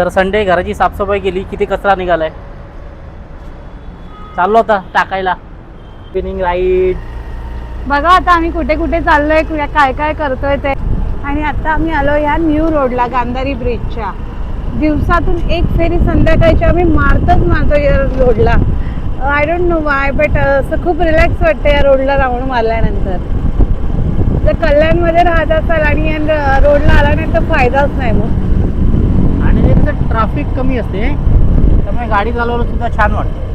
तर संडे घराची साफसफाई केली, किती कचरा निघालाय. चाललो आता टाकायला. स्पिनिंग राईड बघा आता आम्ही कुठे कुठे चाललोय, काय काय करतोय ते. आणि आता आम्ही आलो या न्यू रोडला, गांधारी ब्रिजच्या. दिवसातून एक फेरी संध्याकाळची आम्ही मारतो या रोडला. I don't know Y, but असं खूप रिलॅक्स वाटतं या रोडला राऊंड मारल्यानंतर. जर कल्याणमध्ये राहत असाल आणि रोडला आला नाही तर फायदाच नाही मग. आणि त्याचं ट्रॅफिक कमी असते, त्यामुळे गाडी चालवायला सुद्धा छान वाटतं.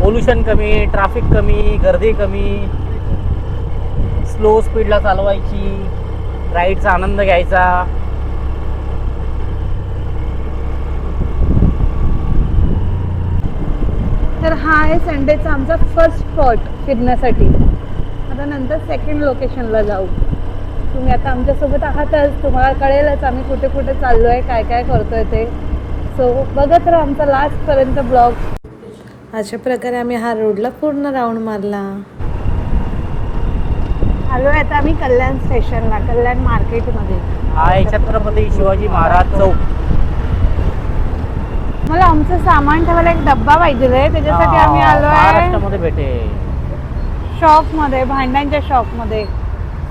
पोल्युशन कमी, ट्रॅफिक कमी, गर्दी कमी. स्लो स्पीडला चालवायची, राईडचा आनंद घ्यायचा. तर हा आहे संडेचा आमचा फर्स्ट स्पॉट फिरण्यासाठी. आता नंतर सेकंड लोकेशनला जाऊ. तुम्ही आता आमच्यासोबत आहातच, तुम्हाला कळेलच आम्ही कुठे कुठे चाललोय, काय काय करतोय ते. सो बघत राहा आमचा लास्टपर्यंत ब्लॉग. अशा प्रकारे आम्ही हा रोडला पूर्ण राऊंड मारला. आलोय आता आम्ही कल्याण स्टेशनला, कल्याण मार्केटमध्ये. हा आहे छत्रपती शिवाजी महाराज चौक. मला आमचं सामान ठेवायला एक डब्बा पाहिजे आहे, त्याच्यासाठी आम्ही आलोय महाराष्ट्रामध्ये भेटेल शॉपमध्ये, भांड्यांच्या शॉपमध्ये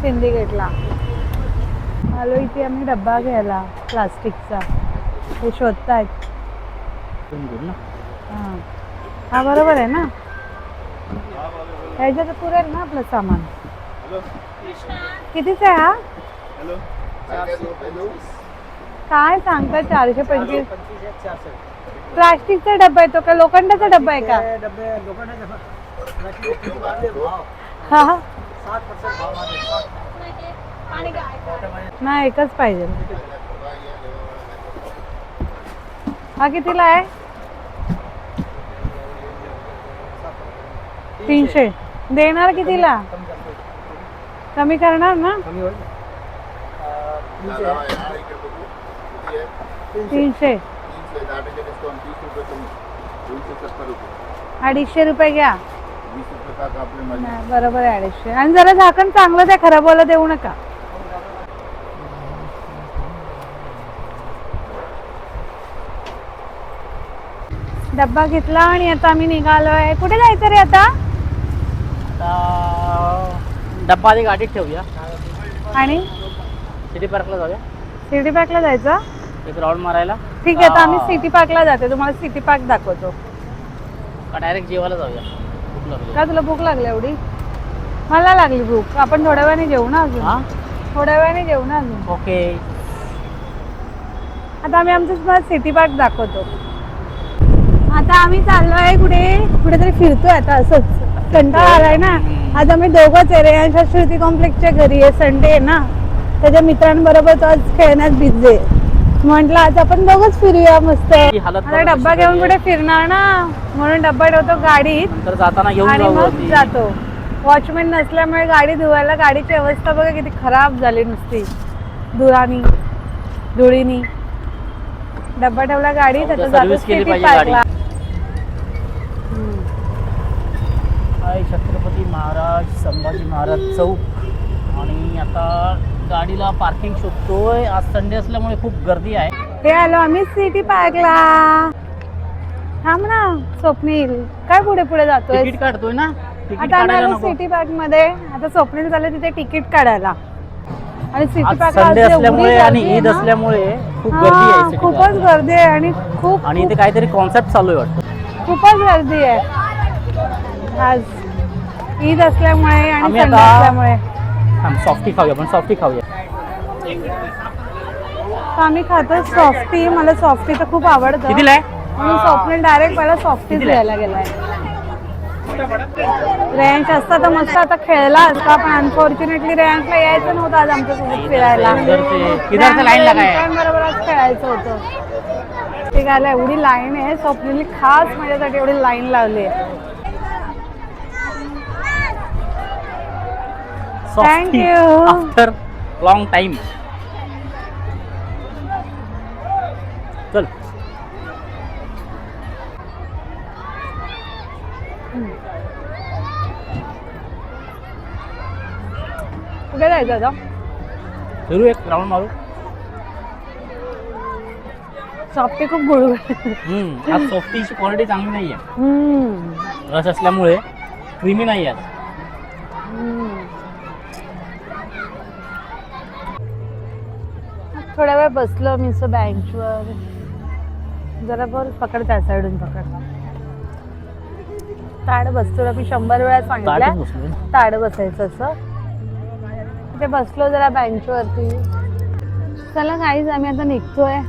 सिंडिकेटला आलो. इथे आम्ही डब्बा घ्यायला प्लास्टिकचा. हे शोधतायत. हा बरोबर आहे ना, ह्याच्यात पुरेल ना आपलं सामान. कितीचा आहे हा? काय सांगता 425? प्लास्टिकचा डब्बा आहे तो का लोखंडाचा डब्बा आहे का? हा नाही, एकच पाहिजे. हा कितीला आहे? 300. देणार कितीला? कमी करणार ना? 300. 250 रुपये घ्या. बरोबर आहे 250. आणि जरा झाकण चांगलं द्या, खराब वाला देऊ नका. डब्बा घेतला आणि आता आम्ही निघालोय. कुठे जायचं रे आता? डब्बा आधी गाडीत ठेवूया आणि सिटी पार्कला जाऊया. सिटी पार्कला जायचं? एक राऊंड मारायला. ठीक आहे, तर आम्ही सिटी पार्कला जाते. तुम्हाला सिटी पार्क दाखवतो. का डायरेक्ट जेवायला जाऊया? भूक लागली का तुला भूक लागली एवढी? मला लागली भूक. आपण थोड्या वेळाने जेवू ना अजून. थोड्या वेळाने जेवू ना अजून. ओके. आता आम्ही आमचं तुम्हाला सिटी पार्क दाखवतो. आता आम्ही चाललोय कुठेतरी फिरतोय आता असंच. कंटाळा आलाय ना. आज आम्ही दोघंच आहे. रेयांच्या श्रुती कॉम्प्लेक्सच्या घरी आहे. संडे आहे ना, त्याच्या मित्रांबरोबर आज खेळण्यात बिझी आहे. म्हटलं आज आपण दोघंच फिरूया मस्त. आता डब्बा घेऊन कुठे फिरणार ना, म्हणून डब्बा ठेवतो गाडीत नंतर जाताना घेऊन आणि जाऊ. मग जातो. वॉचमॅन नसल्यामुळे गाडी धुवायला, गाडीची अवस्था बघा किती खराब झाली, नुसती धुळीनी. डब्बा ठेवला गाडीत. आता जातो सिटी पार्कला. छत्रपती महाराज संभाजी महाराज चौक. आणि आता गाडीला पार्किंग शोधतोय. आज संडे असल्यामुळे खूप गर्दी आहे. हे आलो आम्ही सिटी पार्कला. थांब ना स्वप्नील, काय पुढे पुढे जातोय? तिकीट काढतोय ना. आता आम्ही सिटी पार्क मध्ये. आता स्वप्नील झालं तिथे तिकीट काढायला. आणि सिटी पार्क संडे असल्यामुळे आणि ईद असल्यामुळे खूप गर्दी आहे. खूपच गर्दी आहे आणि खूप आणि इथे काहीतरी कॉन्सेप्ट चालू आहे वाटतं. खूपच गर्दी आहे आज, ईद असल्यामुळे आणि संडे असल्यामुळे. सॉफ्टी खाऊया, पण सॉफ्टी खाऊया. आम्ही खातो सॉफ्टी. मला सॉफ्टी तर खूप आवडतं. कितीला आहे? म्हणून स्वप्नील डायरेक्ट मला सॉफ्टीच घ्यायला गेलाय. रेंज असता तर मस्त आता खेळला असता, पण अनफॉर्च्युनेटली रेंजला यायचं नव्हतं आज आमच्यासोबत फिरायला. बरोबर आज खेळायचं होतं. ते गायला एवढी लाईन आहे. स्वप्नीलने खास माझ्यासाठी एवढी लाईन लावली आहे. थँक्यू. After long time. चल. कुठे जायचं आता? फिरू, एक राऊंड मारू. सॉफ्टी खूप गुळगुळ. आज सॉफ्टीची क्वालिटी चांगली नाही आहे. हम्म. रस असल्यामुळे क्रीमी नाही आहे. थोड्या वेळ बसलो मी असं बेंचवर. जरा बोल पकड त्या साईडून पकड. ताड बसतो मी 100 वेळा सांगितलं ताड बसायचं असं. तिथे बसलो जरा बेंचवरती. चला गाईज आम्ही आता निघतोय.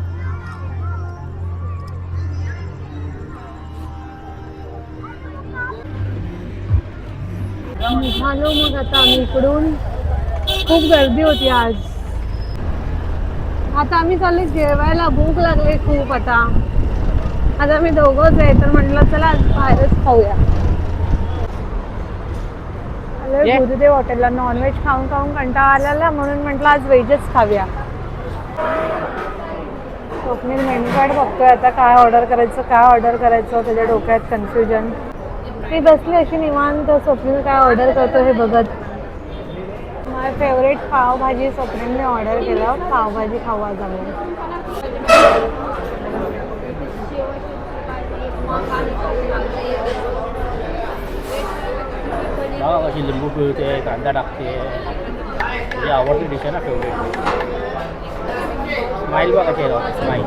निघालो मग आता आम्ही इकडून. खूप गर्दी होती आज. आता आम्ही चालले जेवायला. भूक लागली खूप. आता आम्ही दोघंच आहे तर म्हटलं चला आज बाहेरच खाऊया. गुरुदेव हॉटेलला नॉनव्हेज खाऊन खाऊन कंटाळा आलेला म्हणून म्हटलं आज व्हेजच खाऊया. स्वप्नील मेनू कार्ड बघतोय आता काय ऑर्डर करायचं त्याच्या डोक्यात कन्फ्युजन. मी बसली अशी निवांत. स्वप्नील काय ऑर्डर करतो हे बघत. माय फेवरेट पावभाजी स्वप्नीलने ऑर्डर केलं. पावभाजी खाऊ आज आम्ही. बघा कशी लिंबू पिळते, कांदा टाकते. तुझी आवडती डिश आहे ना फेवरेट. स्माईल बघा चेहरा स्माईल.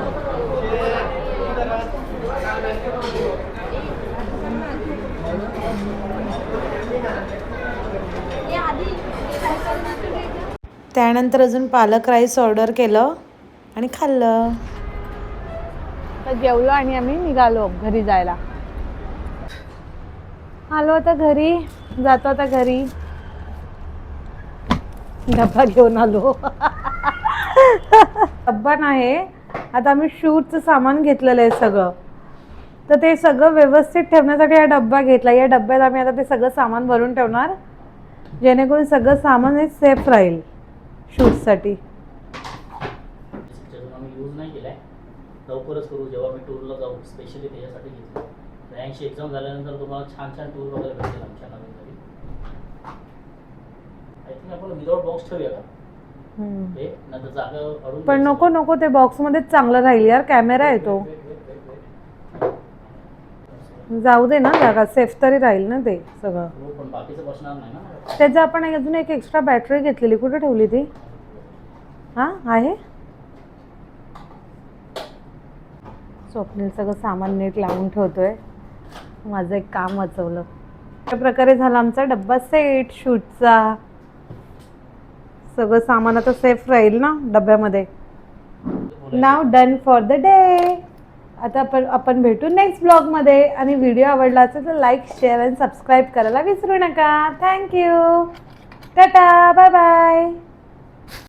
त्यानंतर अजून पालक राईस ऑर्डर केलं आणि खाल्लं. तर जेवलो आणि आम्ही निघालो घरी जायला. आलो आता घरी. जातो आता घरी. डब्बा घेऊन आलो. डब्बा नाही. आता आम्ही शूटचं सामान घेतलेलं आहे सगळं. तर ते सगळं व्यवस्थित ठेवण्यासाठी हा डब्बा घेतला. या डब्यात आम्ही आता ते सगळं सामान भरून ठेवणार जेणेकरून सगळं सामान हे सेफ राहील शूटसाठी. आम्ही यूज नाही केलाय. लवकरच करू जेव्हा मी टूरला जाऊ. स्पेशली त्याच्यासाठी घेतलं. 82 एक्झाम झाल्यानंतर तुम्हाला छान छान टूर वगैरे भेटेल आमच्या नवीन घरी. आय थिंक आपण विदाउट बॉक्स ठेवूया का? हे नंतर जागा अडून. पण नको नको ते बॉक्स मध्येच चांगलं राहील यार. कॅमेरा आहे तो. जाऊ दे ना जागा. सेफ तरी राहील ना ते सगळं. पण बाकीचं बसणार नाही ना. त्याचं आपण अजून एक एक्स्ट्रा बॅटरी घेतलेली. कुठे ठेवली ती? हा आहे. स्वप्नील सगळं सामान नीट लावून ठेवतोय. माझं एक काम वाचवलं. अशा प्रकारे झाला आमचा डब्बा सेट शूटचा. सगळं सामान आता सेफ राहील ना डब्यामध्ये. नाव डन फॉर द डे. आता आपण भेटू नेक्स्ट ब्लॉगमध्ये. आणि व्हिडिओ आवडला असेल तर लाईक शेअर आणि सबस्क्राईब करायला विसरू नका. थँक्यू. Tata bye bye.